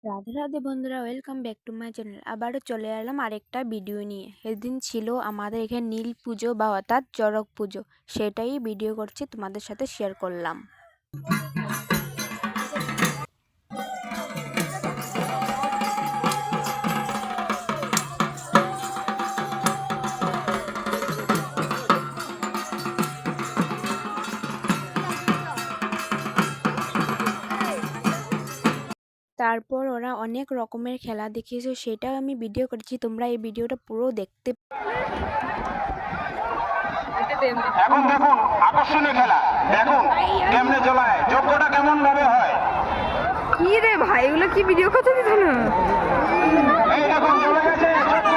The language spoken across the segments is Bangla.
রাধে রাধে বন্ধুরা, welcome back to my channel. আবারও চলে এলাম আরেকটা ভিডিও নিয়ে। এদিন ছিল আমাদের এখানে নীল পুজো বা অর্থাৎ চড়ক পুজো, সেটাই ভিডিও করছি, তোমাদের সাথে শেয়ার করলাম। তারপর ওরা অনেক রকমের খেলা দেখিয়েছে, সেটাও আমি ভিডিও করেছি, তোমরা এই ভিডিওটা পুরো দেখতে। এখন দেখুন আকর্ষণীয় খেলা, দেখুন কেমনে জ্বলায়, যজ্ঞটা কেমন ভাবে হয়। কি রে ভাই, এগুলো কি ভিডিও করতে দিত না? এই দেখুন জ্বলে গেছে যজ্ঞ,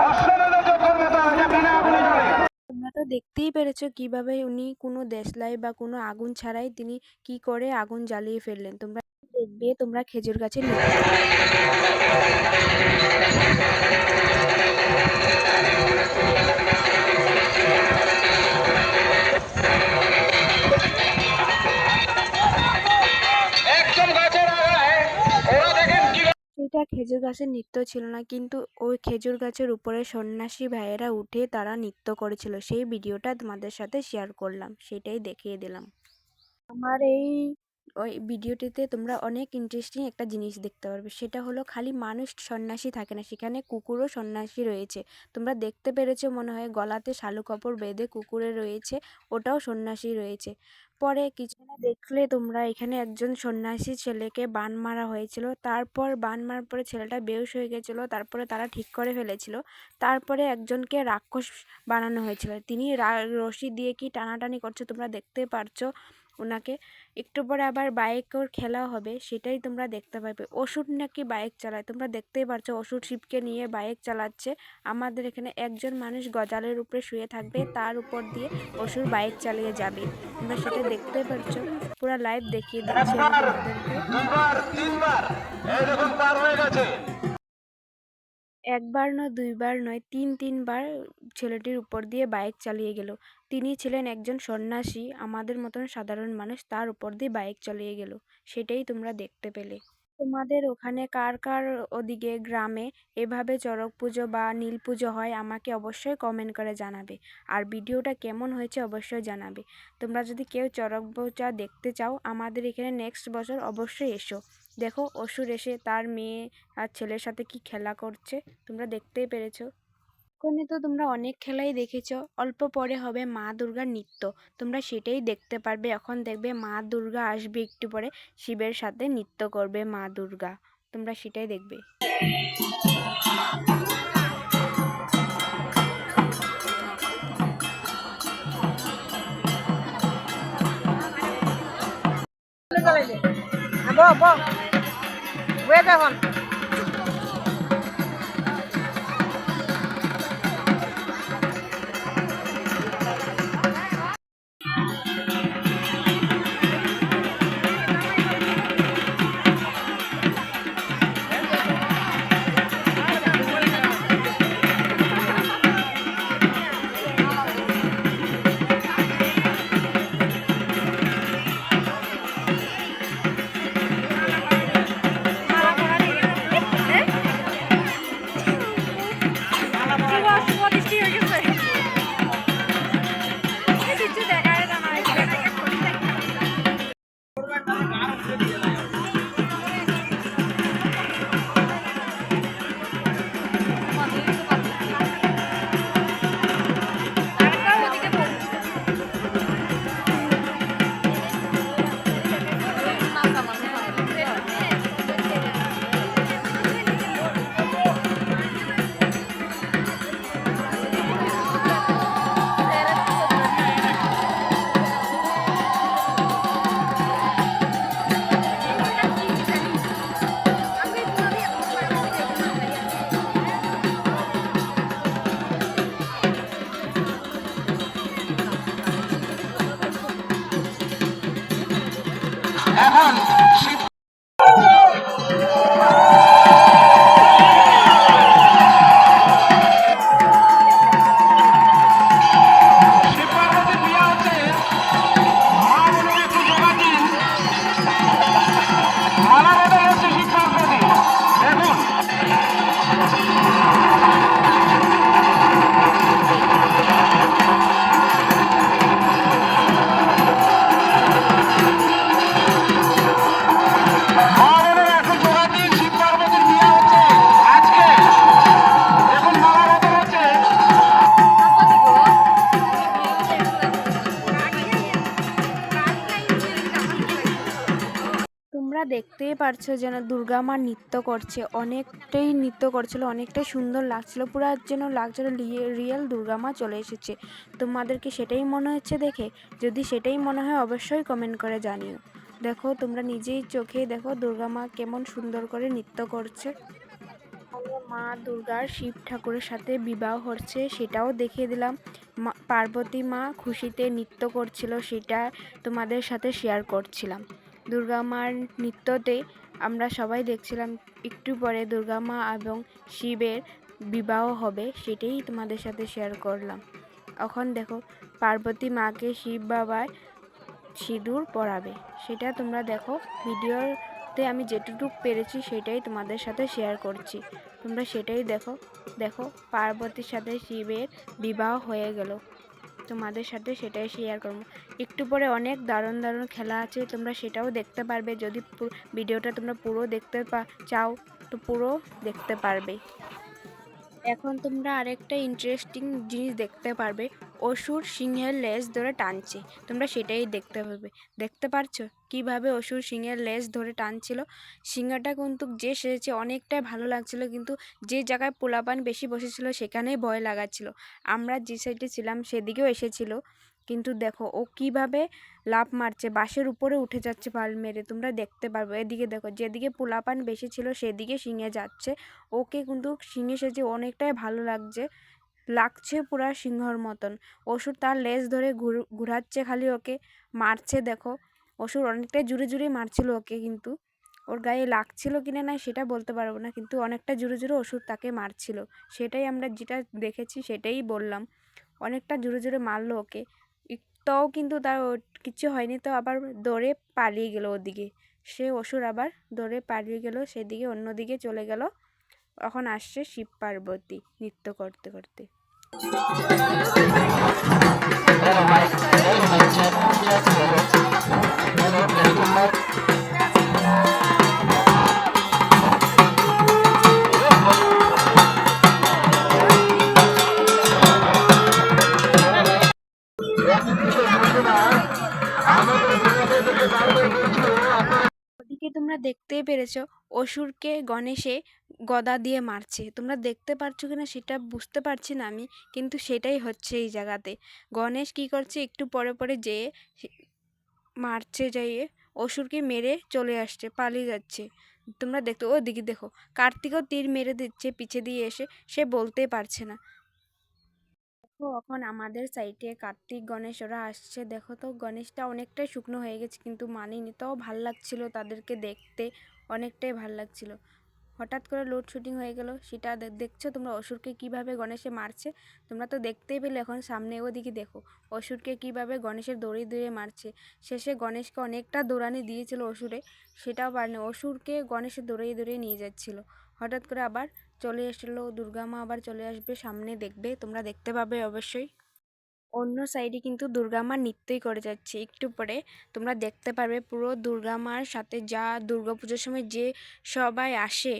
অশ্বমেধ যজ্ঞের মতো, এটা বিনা আগুনে জ্বলে। তোমরা তো দেখতেই পেরেছো কিভাবে উনি কোনো দেশলাই বা কোনো আগুন ছাড়াই তিনি কি করে আগুন জ্বালিয়ে ফেললেন। তোমরা দেখবে, তোমরা খেজুর গাছে একদম গাছের আগায় ওরা দেখেন কি। এটা খেজুর গাছের নৃত্য ছিল না, কিন্তু ওই খেজুর গাছের উপরে সন্ন্যাসী ভাইয়েরা উঠে তারা নৃত্য করেছিল, সেই ভিডিওটা তোমাদের সাথে শেয়ার করলাম, সেটাই দেখিয়ে দিলাম। আমার ওই ভিডিওটিতে তোমরা অনেক ইন্টারেস্টিং একটা জিনিস দেখতে পারবে, সেটা হলো খালি মানুষ সন্ন্যাসী থাকে না, সেখানে কুকুরও সন্ন্যাসী রয়েছে। তোমরা দেখতে পেরেছো মনে হয়, গলাতে শালু কাপড় বেঁধে কুকুরে রয়েছে, ওটাও সন্ন্যাসী রয়েছে। পরে কিছুক্ষণে দেখলে তোমরা এখানে একজন সন্ন্যাসী ছেলেকে বান মারা হয়েছিল, তারপর বান মারার পরে ছেলেটা বেহুশ হয়ে গেছিলো, তারপরে তারা ঠিক করে ফেলেছিল। তারপরে একজনকে রাক্ষস বানানো হয়েছিল, তিনি রশি দিয়ে কি টানাটানি করছে, তোমরা দেখতে পারছো ওনাকে। একটু পরে আবার বাইকের খেলা হবে, সেটাই তোমরা দেখতে পাবে। অসুর নাকি বাইক চালায়, তোমরা দেখতেই পারছো অসুর শিবকে নিয়ে বাইক চালাচ্ছে। আমাদের এখানে একজন মানুষ গজালের উপরে শুয়ে থাকবে, তার উপর দিয়ে অসুর বাইক চালিয়ে যাবে, তোমরা সেটা দেখতে পারছো। পুরো লাইভ দেখিয়ে দিচ্ছি আমি তোমাদেরকে। দুবার তিনবার এই দেখুন পার হয়ে গেছে। একবার নয়, দুইবার নয়, তিনবার ছেলেটির উপর দিয়ে বাইক চালিয়ে গেল। তিনি ছিলেন একজন সন্ন্যাসী, আমাদের মতন সাধারণ মানুষ, তার উপর দিয়ে বাইক চালিয়ে গেল, সেটাই তোমরা দেখতে পেলে। তোমাদের ওখানে কার কার ওদিকে গ্রামে এভাবে চড়ক পুজো বা নীল পুজো হয়, আমাকে অবশ্যই কমেন্ট করে জানাবে। আর ভিডিওটা কেমন হয়েছে অবশ্যই জানাবে। তোমরা যদি কেউ চড়ক পূজা দেখতে চাও, আমাদের এখানে নেক্সট বছর অবশ্যই এসো। দেখো অসুর এসে তার মেয়ে আর ছেলের সাথে কি খেলা করছে, তোমরা দেখতেই পেরেছো। এখনই তো তোমরা অনেক খেলাই দেখেছো, অল্প পরে হবে মা দুর্গার নৃত্য, তোমরা সেটাই দেখতে পারবে। এখন দেখবে মা দুর্গা আসবে একটু পরে, শিবের সাথে নৃত্য করবে মা দুর্গা, তোমরা সেটাই দেখবে। দেখতেই পারছো যেন দুর্গা মা নৃত্য করছে, অনেকটাই নৃত্য করছিল, অনেকটাই সুন্দর লাগছিল, পুরো যেন লাগছিল রিয়েল দুর্গা মা চলে এসেছে। তোমাদেরকে সেটাই মনে হচ্ছে দেখে? যদি সেটাই মনে হয় অবশ্যই কমেন্ট করে জানিও। দেখো তোমরা নিজেই চোখে দেখো দুর্গা মা কেমন সুন্দর করে নৃত্য করছে। মা দুর্গার শিব ঠাকুরের সাথে বিবাহ হচ্ছে সেটাও দেখিয়ে দিলাম। পার্বতী মা খুশিতে নৃত্য করছিল, সেটা তোমাদের সাথে শেয়ার করছিলাম। দুর্গা মার নৃত্যতে আমরা সবাই দেখছিলাম। একটু পরে দুর্গা মা এবং শিবের বিবাহ হবে, সেটাই তোমাদের সাথে শেয়ার করলাম। এখন দেখো পার্বতী মাকে শিব বাবার সিঁদুর পরাবে, সেটা তোমরা দেখো। ভিডিওতে আমি যেটুকু পেরেছি সেটাই তোমাদের সাথে শেয়ার করছি, তোমরা সেটাই দেখো। দেখো পার্বতীর সাথে শিবের বিবাহ হয়ে গেল, তোমাদের সাথে সেটাই শেয়ার করবো। একটু পরে অনেক দারুণ দারুণ খেলা আছে, তোমরা সেটাও দেখতে পারবে। যদি ভিডিওটা তোমরা পুরো দেখতে চাও তো পুরো দেখতে পারবে। এখন তোমরা আরেকটা ইন্টারেস্টিং জিনিস দেখতে পারবে, অসুর সিংহের লেজ ধরে টানছে, তোমরা সেটাই দেখতে পারবে। দেখতে পারছো কিভাবে অসুর সিংহের লেজ ধরে টানছিল? সিংহটা কিন্তু যে সেজেছে অনেকটাই ভালো লাগছিল, কিন্তু যে জায়গায় পোলাপান বেশি বসেছিল সেখানেই ভয় লাগাচ্ছিল। আমরা যে সাইডে ছিলাম সেদিকেও এসেছিল, কিন্তু দেখো ও কিভাবে লাফ মারছে, বাঁশের উপরে উঠে যাচ্ছে পাল মেরে, তোমরা দেখতে পারবে। এদিকে দেখো যেদিকে পোলাপান বেশি ছিল সেদিকে সিংহে যাচ্ছে, ওকে কিন্তু সিংহে সেজে অনেকটাই ভালো লাগছে পুরা সিংহর মতন। অসুর তার লেজ ধরে ঘুরাচ্ছে, খালি ওকে মারছে। দেখো অসুর অনেকটাই জুড়ে জুড়ে মারছিল ওকে, কিন্তু ওর গায়ে লাগছিল কিনা না সেটা বলতে পারবো না, কিন্তু অনেকটা জুড়ে জুড়ে অসুর তাকে মারছিল, সেটাই আমরা যেটা দেখেছি সেটাই বললাম। অনেকটা জোরে জোরে মারলো ওকে, তাও কিন্তু তার কিছু হয়নি, তো আবার দৌড়ে পালিয়ে গেল ওদিকে। সে অসুর আবার দৌড়ে পালিয়ে গেল সেদিকে, অন্যদিকে চলে গেল। এখন আসছে শিব পার্বতী নৃত্য করতে করতে। ওদিকে তোমরা দেখতেই পেরেছো অসুরকে গণেশে গদা দিয়ে মারছে, তোমরা দেখতে পারছো কিনা সেটা বুঝতে পারছি না আমি, কিন্তু সেটাই হচ্ছে এই জায়গাতে। গণেশ কি করছে, একটু পরে পরে যেয়ে মারছে, যাইয়ে অসুরকে মেরে চলে আসছে, পালিয়ে যাচ্ছে। তোমরা দেখতে ওদিকে দেখো কার্তিকও তীর মেরে দিচ্ছে পিছে দিয়ে এসে, সে বলতে পারছে না। দেখো এখন আমাদের সাইডে কার্তিক গণেশ ওরা আসছে, দেখো তো গণেশটা অনেকটাই শুকনো হয়ে গেছে, কিন্তু মানিনি, তাও ভাল লাগছিল তাদেরকে দেখতে, অনেকটাই ভাল লাগছিল। হঠাৎ করে লোডশেডিং হয়ে গেল, সেটা দেখছো তোমরা অসুরকে কিভাবে গণেশে মারছে, তোমরা তো দেখতেই পেলে। এখন সামনে ওদিকে দেখো অসুরকে কিভাবে গণেশের দৌড়ে দৌড়ে মারছে। শেষে গণেশকে অনেকটা দৌড়ানি দিয়েছিল অসুরে, সেটাও পারেনি, অসুরকে গণেশের দৌড়িয়ে দৌড়িয়ে নিয়ে যাচ্ছিল। হঠাৎ করে আবার চলে এসেছিলো দুর্গা মা, আবার চলে আসবে সামনে, দেখবে তোমরা দেখতে পাবে অবশ্যই। অন্য সাইডে কিন্তু দুর্গা মা নৃত্যই করে যাচ্ছে, একটু পরে তোমরা দেখতে পারবে। পুরো দুর্গা মার সাথে যা দুর্গা পুজোর সময় যে সবাই আসে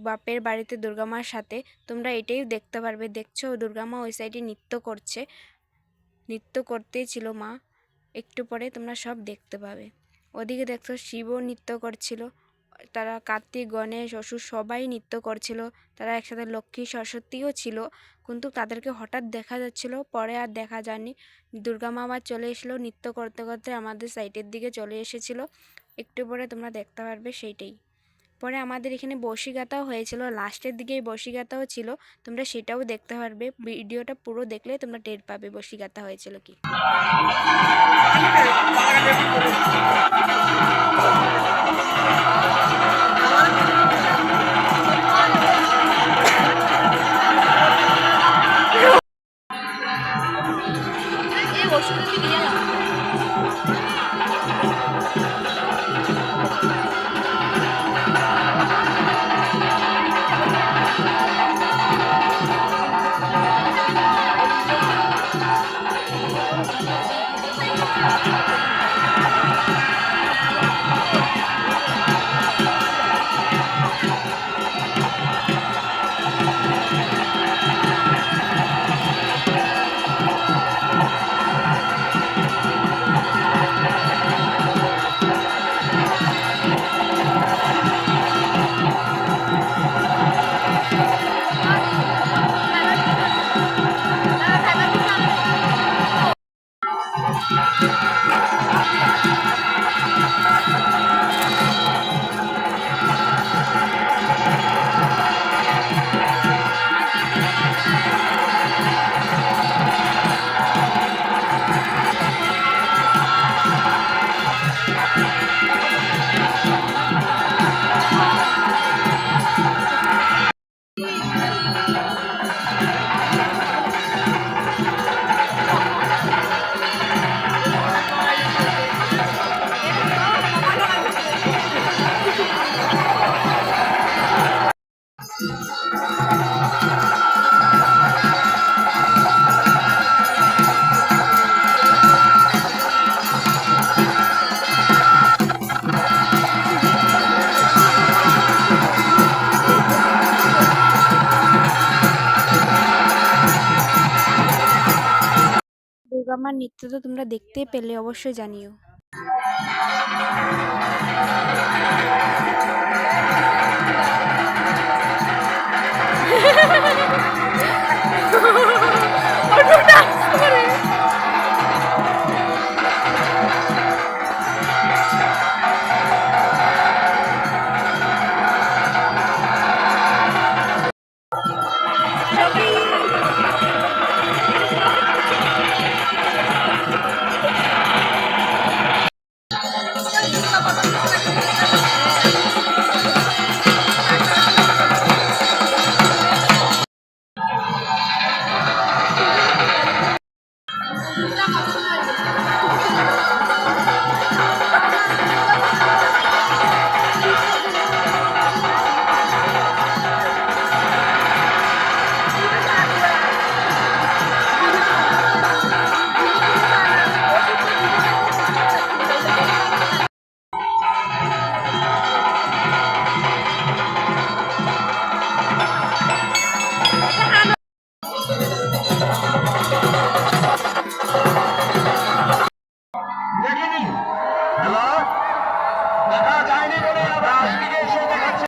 বাপের বাড়িতে দুর্গা মার সাথে, তোমরা এটাই দেখতে পারবে। দেখছো দুর্গা মা ওই সাইডে নৃত্য করছে, নৃত্য করতেই ছিল মা, একটু পরে তোমরা সব দেখতে পাবে। ওদিকে দেখছো শিবও নৃত্য করছিল, তারা কার্তিক গণেশ অসুর সবাই নৃত্য করছিল, তারা একসাথে লক্ষ্মী সরস্বতীও ছিল, কিন্তু তাদেরকে হঠাৎ দেখা যাচ্ছিল, পরে আর দেখা যায়নি। দুর্গা মা আবার চলে এসেছিলো নৃত্য করতে করতে আমাদের সাইডের দিকে চলে এসেছিলো, একটু পরে তোমরা দেখতে পারবে সেইটাই। পরে আমাদের এখানে বশিগাতাও হয়েছিল, লাস্টের দিকে বশিগাতাও ছিল, তোমরা সেটাও দেখতে পারবে। ভিডিওটা পুরো দেখলে তোমরা টের পাবে বশিগাতা হয়েছিল কি। আমার নৃত্য তো তোমরা দেখতেই পেলে, অবশ্যই জানিও। দেখিনি হ্যালো দেখা যায়নি বলে আমরা আজকে এসে দেখাচ্ছি।